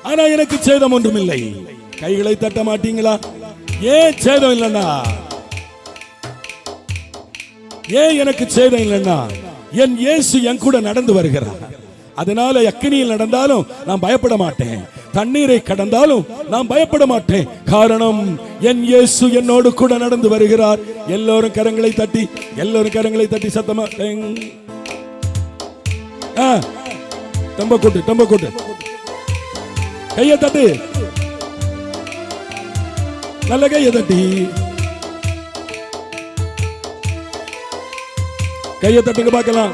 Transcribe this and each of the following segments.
ஆனா எனக்கு சேதம் ஒன்றும் இல்லை. கைகளை தட்ட மாட்டீங்களா? ஏன் சேதம் இல்லைன்னா, ஏன் எனக்கு சேதம் இல்லைன்னா, என் இயேசு என் கூட நடந்து வருகிறார். அதனால அக்கினியில் நடந்தாலும் நான் பயப்பட மாட்டேன், தண்ணீரை கடந்தாலும் நான் பயப்பட மாட்டேன். காரணம், என் இயேசு என்னோடு கூட நடந்து வருகிறார். எல்லோரும் கரங்களை தட்டி, எல்லோரும் கரங்களை தட்டி சத்தமா டம்ப கூட்டு, டம்ப கூட்டு, கையை தட்டு, நல்ல கையை தட்டி, கையை தட்டுங்க பார்க்கலாம்.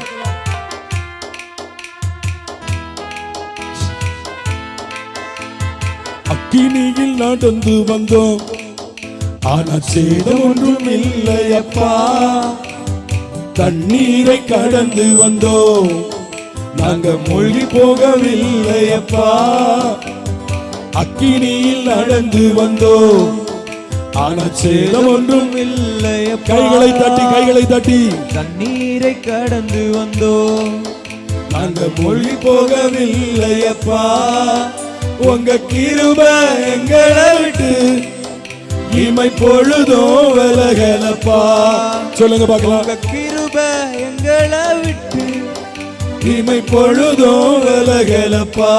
அக்கினியில் நடந்து வந்தோம், ஆனா சேதம் ஒன்றும் இல்லையப்பா. தண்ணீரை கடந்து வந்தோம், நாங்க மூழ்கி போகவில்லையப்பா. அக்கினியில் நடந்து வந்தோம், ஆனா சேதம் ஒன்றும் இல்லையப்பா. கைகளை தட்டி, கைகளை தட்டி, தண்ணீரை கடந்து வந்தோம், நாங்க மூழ்கி போகவில்லையப்பா. உங்க கிருபை எங்களை விட்டு இமை பொழுதும் விலகலப்பா. சொல்லுங்க பார்க்கலாம். உங்க கிருபை எங்களை விட்டு இமை பொழுதும் விலகலப்பா.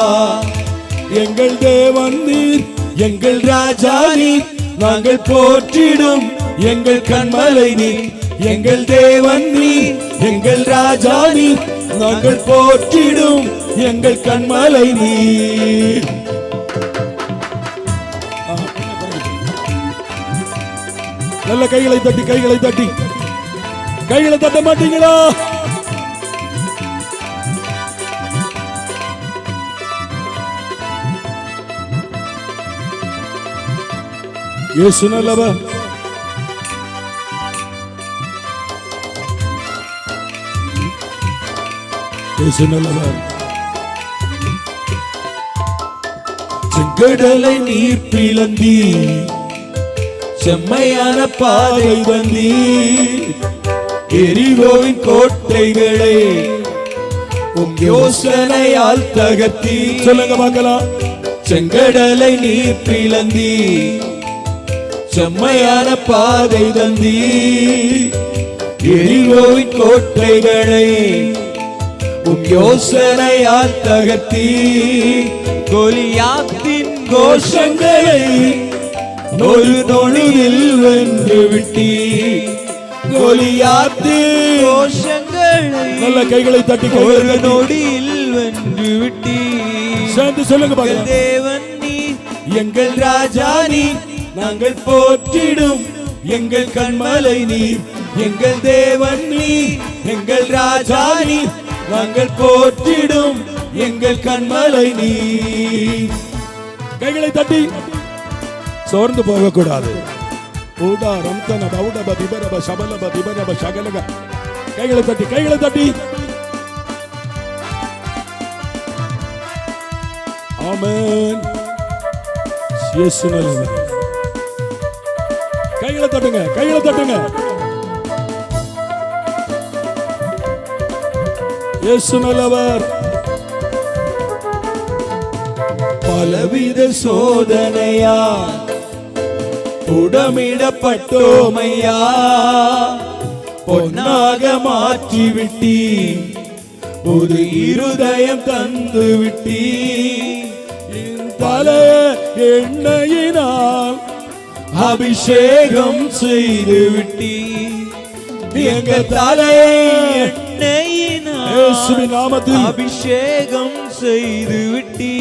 எங்கள் தேவன் நீர், எங்கள் ராஜா நீர், நாங்கள் போற்றிடும் எங்கள் கண்மலை நீர். எங்கள் தேவன் நீர், எங்கள் ராஜா நீர், நாங்கள் போற்றிடும் எங்கள் கண்மலை நீர். நல்ல கைகளை தட்டி, கைகளை தட்டி, கைகளை தட்ட மாட்டீங்களா? இயேசு நல்லவர். இயேசு நல்லவர். செங்கடலை நீர் பிளந்தி, செம்மையான பாதை வந்தி, எரிகோவின் கோட்டைகளை உம் யோசனையால் தகர்த்தி. சொல்லுங்க பார்க்கலாம். செங்கடலை நீர் பிளந்தி, செம்மையான பாதை தந்தி, எரிகோவின் கோட்டைகளை உம் யோசனையால் தகர்த்தி. கோலியாத்தின் கோஷங்களை ஒரு நொழியில் வென்று விட்டி. கோலியாத்தின் கோஷங்களை நல்ல கைகளை தட்டி, ஒரு நொடியில் வென்று விட்டி. சேர்ந்து சொல்லுங்க பார்க்கலாம். தேவன் நீ, எங்கள் ராஜா நீ, நாங்கள் போற்றிடும் எங்கள் கண்மலை நீ. எங்கள் தேவன் நீ, எங்கள் ராஜா நீ, நாங்கள் போற்றிடும் எங்கள் கண்மலை நீ. கைகளை தட்டி, சோர்ந்து போக கூடாது. கைகளை தட்டி, கைகளை தட்டி. ஆமென். இயேசு நல்லவர். கைகளை தட்டுங்க, கைகளை தட்டுங்க. இயேசு நல்லவர். பலவித சோதனையா உடமிடப்பட்டோமையா, பொன்னாக மாற்றி விட்டி, ஒரு இருதயம் தந்து விட்டி. பல எண்ணெயினால் அபிஷேகம் செய்து விட்டி. எங்க தலையை இயேசுவின் நாமத்தில் அபிஷேகம் செய்து விட்டி.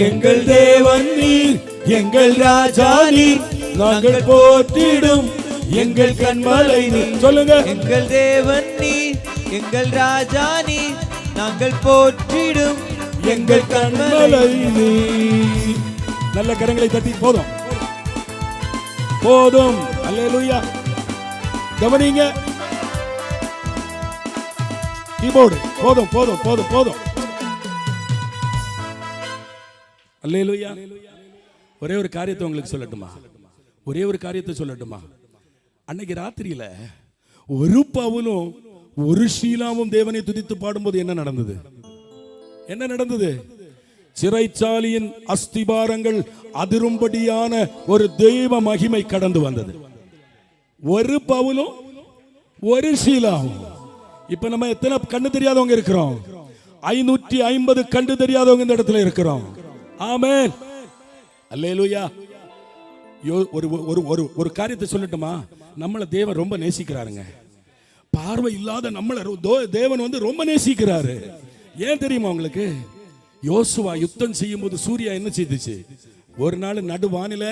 எங்கள் தேவன் நீர், எங்கள் ராஜா நீர், நாங்கள் போற்றிடும் எங்கள் கண்மலை நீர். சொல்லுங்க. எங்கள் தேவன் நீ, எங்கள் ராஜா நீ, நாங்கள் போற்றிடும் எங்கள் கண்மலை நீர். நல்ல கரங்களை தட்டி. போதும், போதும். அல்லேலூயா. கவனிங்க கீபோர்டு. போதும், போதும், போதும், போதும். அல்லேலூயா. ஒரே ஒரு காரியத்தை உங்களுக்கு சொல்லட்டுமா? ஒரே ஒரு காரியத்தை சொல்லட்டுமா? அன்னைக்கு ராத்திரியில ஒரு பவுலும் ஒரு ஷீலாவும் தேவனை துதித்து பாடும்போது என்ன நடந்தது? என்ன நடந்தது? சிறைச்சாலையின் அஸ்திபாரங்கள் அதிரும்படியான ஒரு தெய்வ மகிமை கடந்து வந்தது. ஒரு பவுலும் ஒரு சீலாவும். இப்ப நம்ம எத்தனை கண்ணு தெரியாதவங்க இருக்கிறோம்? 550 கண்டு தெரியாதவங்க இந்த இடத்துல இருக்கிறோம். ஆமென், அல்லேலூயா. ஒரு ஒரு ஒரு காரியத்தை சொல்லட்டுமா? நம்மள தேவன் ரொம்ப நேசிக்கிறாருங்க. பார்வை இல்லாத நம்மள தேவன் வந்து ரொம்ப நேசிக்கிறாரு. ஏன் தெரியுமா உங்களுக்கு? யோசுவா யுத்தம் செய்யும் போது சூரியன் என்ன செய்துச்சு? ஒரு நாள் நடுவானில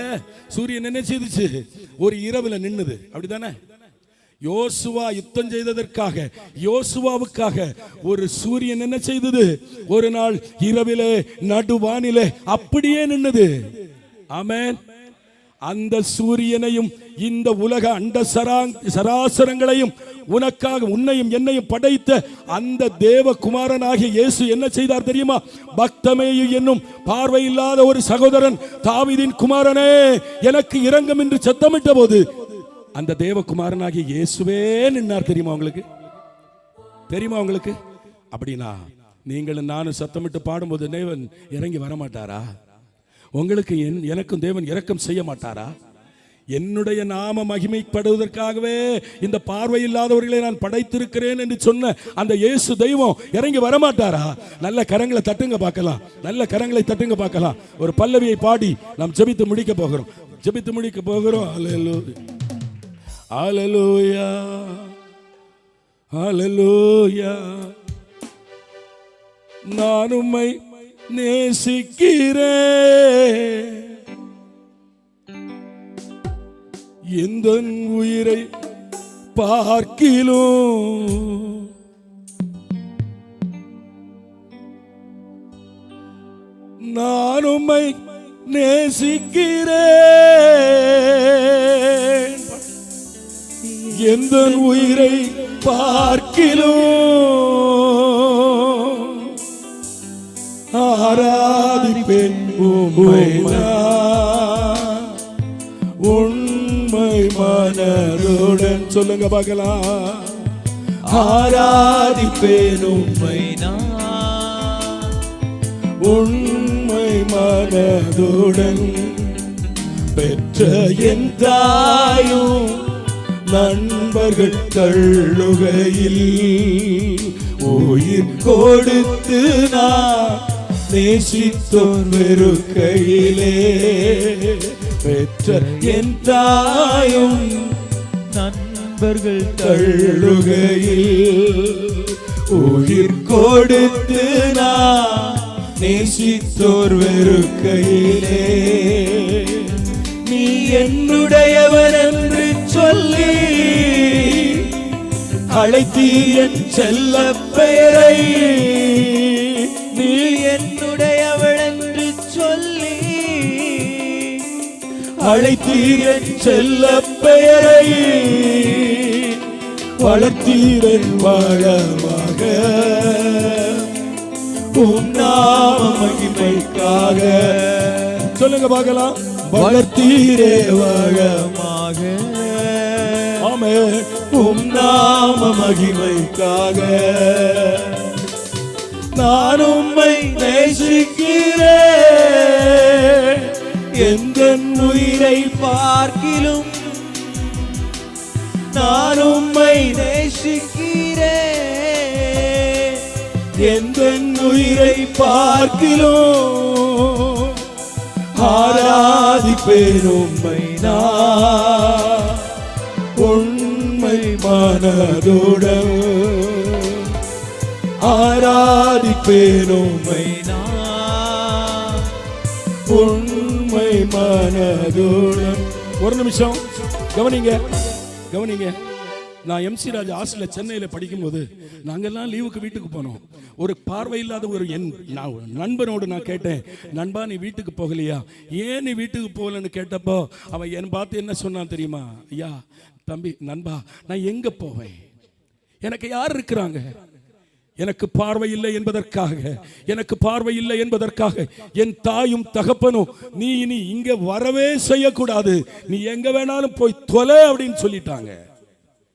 சூரியன் என்ன செய்துச்சு? ஒரு இரவுல நின்னுது, அப்படிதானே? யோசுவா யுத்தம் செய்ததற்காக, யோசுவாவுக்காக ஒரு சூரியன் என்ன செய்தது? ஒரு நாள் இரவிலே நடுவானிலே அப்படியே நின்னுது. ஆமென். அந்த சூரியனையும் இந்த உலக அண்ட சராசரங்களையும் உனக்காக உன்னையும் என்னையும் படைத்த அந்த தேவகுமாரனாகிய இயேசு என்ன செய்தார் தெரியுமா? பக்தமேயு என்னும் பார்வையில்லாத ஒரு சகோதரன், தாவீதின் குமாரனே எனக்கு இரங்கும் என்று சத்தமிட்ட போது அந்த தேவகுமாரனாகிய இயேசுவே நின்னார். தெரியுமா உங்களுக்கு? தெரியுமா உங்களுக்கு? அப்படின்னா நீங்களும் நானும் சத்தமிட்டு பாடும்போது தேவன் இறங்கி வரமாட்டாரா? உங்களுக்கு எனக்கும் தேவன் இரக்கம் செய்ய மாட்டாரா? என்னுடைய நாம மகிமைப்படுவதற்காகவே இந்த பார்வை இல்லாதவர்களை நான் படைத்திருக்கிறேன் என்று சொன்ன அந்த இயேசு தெய்வம் இறங்கி வரமாட்டாரா? நல்ல கரங்களை தட்டுங்க பார்க்கலாம். நல்ல கரங்களை தட்டுங்க பார்க்கலாம். ஒரு பல்லவியை பாடி நாம் ஜெபித்து முடிக்க போகிறோம். ஜெபித்து முடிக்க போகிறோம். ஹல்லேலூயா, ஹல்லேலூயா. நான் உம்மை நேசிக்கிறேன், எந்த உயிரை பார்க்கிலும் நான் உம்மை நேசிக்கிறேன், எந்த உயிரை பார்க்கிலும் ஆராதிப்பேன் உம்மை நான் உண்மை மனதுடன். சொல்லுங்க பார்க்கலாம். ஆராதிப்பேன் உம்மை நான் உண்மை மனதுடன். பெற்ற என் தாயும் நண்பர்கள் தள்ளுகையில் உயிர் கொடுத்து நான் நேசித்தோர் வெறுக்கையிலே. பெற்ற என் தாயும் நண்பர்கள் தள்ளுகையில் உயிர் கொடுத்து நான் நேசித்தோர் வெறுக்கையிலே. நீ என்னுடையவர் என்று சொல்லி அழைத்தீர் என் செல்ல பெயரை. நீ என்னுடையவள் என்று சொல்லி அழைத்தீர் என் செல்ல பெயரை. வளர்த்தீர் என் வாழமாக உம் நாம மகிமைக்காக. சொல்லுங்க பார்க்கலாம். வளர்த்தீரே வாழமாக ஆமே உம் நாம மகிமைக்காக. நான் உம்மை நேசிக்கிறேன், எந்த உயிரை பார்க்கிலும். நான் உம்மை நேசிக்கிறேன், எந்த உயிரை பார்க்கிலும். ஆராதிப்பேன் உம்மை நான் உண்மை மனதுடன். ஆராதிப்பேன் உம்மை நான் உண்மை மனதுடன். ஒரு நிமிஷம் கவனிங்க, கவனிங்க. நான் MC ராஜா ஹாஸ்டல்ல சென்னையில படிக்கும்போது நாங்கெல்லாம் லீவுக்கு வீட்டுக்கு போனோம். ஒரு பார்வை இல்லாத ஒரு நண்பனோடு நான் கேட்டேன், நண்பா நீ வீட்டுக்கு போகலையா? ஏன் நீ வீட்டுக்கு போகலன்னு கேட்டப்போ அவன் என் பார்த்து என்ன சொன்னான் தெரியுமா? ஐயா தம்பி நண்பா, நான் எங்க போவேன்? எனக்கு யார் இருக்கிறாங்க? எனக்கு பார்வை இல்லை என்பதற்காக, எனக்கு பார்வை இல்லை என்பதற்காக என் தாயும் தகப்பனும் நீ இனி இங்க வரவே செய்யக்கூடாது, நீ எங்க வேணாலும் போய் தொலை அப்படின்னு சொல்லிட்டாங்க.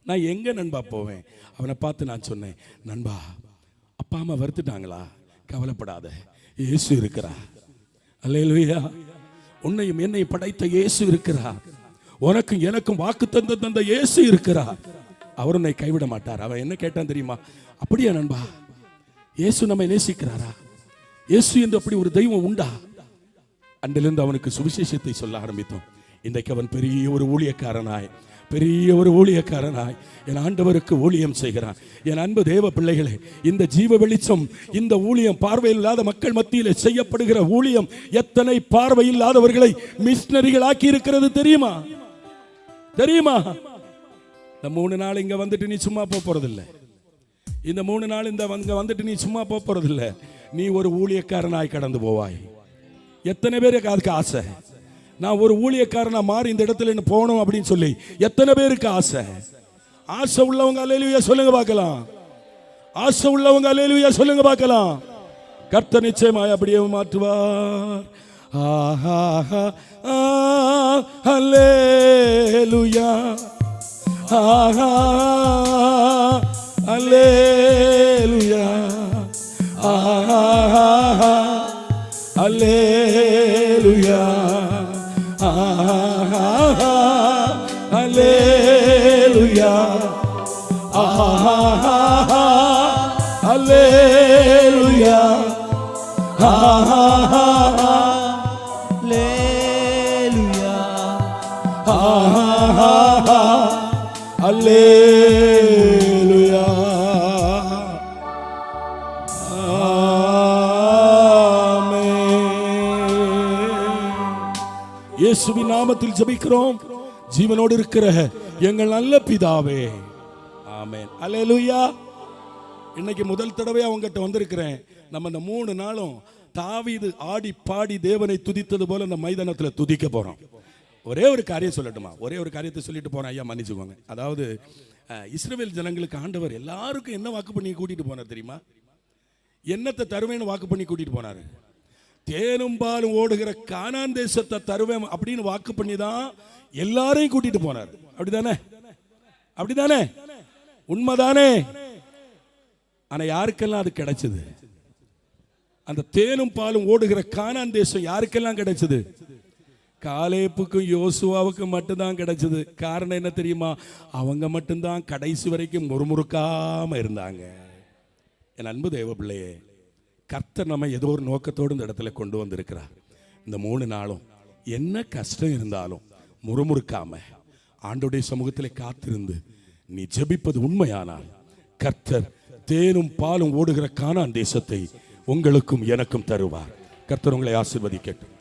நான் எங்க நண்பா போவேன்? அவனை பார்த்து நான் சொன்னேன், நண்பா அப்பா அம்மா வருத்துட்டாங்களா? கவலைப்படாத, இயேசு இருக்கிறார். அல்லேலூயா. உன்னையும் என்னை படைத்த இயேசு இருக்கிறார். உனக்கும் எனக்கும் வாக்கு தந்த இயேசு இருக்கிறார். அவர் உன்னை கைவிட மாட்டார். அவன் என்ன கேட்டான் தெரியுமா? அப்படியா நண்பா, இயேசு நம்மை நேசிக்கிறாரா? இயேசு என்று அப்படி ஒரு தெய்வம் உண்டா? அன்றிலிருந்து அவனுக்கு சுவிசேஷத்தை சொல்ல ஆரம்பித்தோம். இன்றைக்கு அவன் பெரிய ஒரு ஊழியக்காரனாய் என் ஆண்டவருக்கு ஊழியம் செய்கிறான். என் அன்பு தேவ பிள்ளைகளே, இந்த ஜீவ வெளிச்சம், இந்த ஊழியம், பார்வையில்லாத மக்கள் மத்தியில் செய்யப்படுகிற ஊழியம் எத்தனை பார்வையில்லாதவர்களை மிஷனரிகள் ஆக்கி இருக்கிறது தெரியுமா? இந்த 3 நாள் இங்க வந்துட்டு நீ சும்மா போறதில்ல. இந்த 3 நாள் இங்க வந்துட்டு நீ சும்மா போறதில்ல. நீ ஒரு ஊழியக்காரனாய் கடந்து போவாய். எத்தனை பேருக்கு அதுக்கு ஆசை? நான் ஒரு ஊழியக்காரனா மாறி இந்த இடத்துல போகணும் அப்படின்னு சொல்லி எத்தனை பேருக்கு ஆசை? ஆசை உள்ளவங்க அல்லேலூயா சொல்லுங்க பார்க்கலாம். ஆசை உள்ளவங்க அல்லேலூயா சொல்லுங்க பார்க்கலாம். கர்த்தர் நிச்சயமாய் அப்படியே மாற்றுவார். ஆஹா அல்லேலூயா, ஆஹா அல்லேலூயா, ஆஹா அல்லேலூயா, ஆஹா அல்லேலூயா, ஆஹா அல்லேலூயா, ஆஹா அல்லேலூயா, ஆஹா அல்லேலூயா. இயேசுவின் நாமத்தில் ஜெபிக்கிறோம் ஜீவனோடு இருக்கிற எங்கள் நல்ல பிதாவே, ஆமென். அல்லேலூயா. இன்னைக்கு முதல் தடவை அவங்ககிட்ட வந்திருக்கிறேன். நம்ம இந்த 3 நாளும் தாவீது ஆடி பாடி தேவனை துதித்தது போல இந்த மைதானத்தில் துதிக்க போறோம். ஒரே ஒரு காரியம் சொல்லட்டுமா? ஒரே ஒரு காரியத்தை சொல்லிட்டு போறேன். ஐயா மன்னிச்சுக்கோங்க. அதாவது இஸ்ரவேல் ஜனங்களுக்கு ஆண்டவர் எல்லாருக்கும் என்ன வாக்கு பண்ணி கூட்டிட்டு போனார் தெரியுமா? என்னத்தை தருவேன்னு வாக்கு பண்ணி கூட்டிட்டு போனாரு. தேனும் பாலும் ஓடுகிற கானான் தேசத்தை தருவேன் அப்படின்னு வாக்கு பண்ணி தான் எல்லாரையும் கூட்டிட்டு போனார். அப்படிதானே? உண்மைதானே? ஆனா யாருக்கெல்லாம் அது கிடைச்சது? அந்த தேனும் பாலும் ஓடுகிற கானான் தேசம் யாருக்கெல்லாம் கிடைச்சது? காலேப்புக்கும் யோசுவாவுக்கும் மட்டும்தான் கிடைச்சது. காரணம் என்ன தெரியுமா? அவங்க மட்டும்தான் கடைசி வரைக்கும் முறுமுறுக்காம இருந்தாங்க. என் அன்பு தேவ பிள்ளையே, கர்த்தர் நம்ம ஏதோ ஒரு நோக்கத்தோடு இந்த இடத்துல கொண்டு வந்திருக்கிறார். இந்த 3 நாளும் என்ன கஷ்டம் இருந்தாலும் முறுமுறுக்காம ஆண்டோடைய சமூகத்தில் காத்திருந்து நீ ஜெபிப்பது உண்மையானால் கர்த்தர் தேனும் பாலும் ஓடுகிற கானான் தேசத்தை உங்களுக்கும் எனக்கும் தருவார். கர்த்தர் உங்களை ஆசீர்வதிக்கட்டும்.